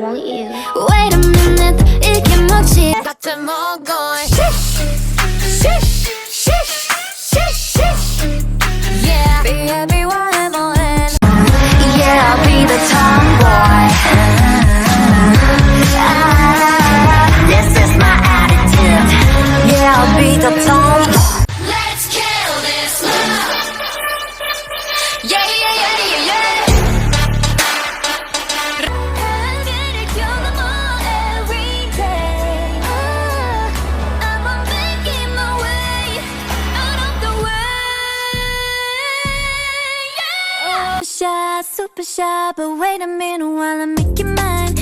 want you. Wait a minute, 이게 뭐지? 같은 먹어. Yeah, be everywhere, 뭐해? Yeah, I'll be the tomboy. This is my attitude. Yeah, I'll be the tomboy. Let's kill this love. Yeah, yeah, yeah, yeah, yeah. Every day. I'm making my way out of the way. Yeah. Super shy, but wait a minute while I make you mine.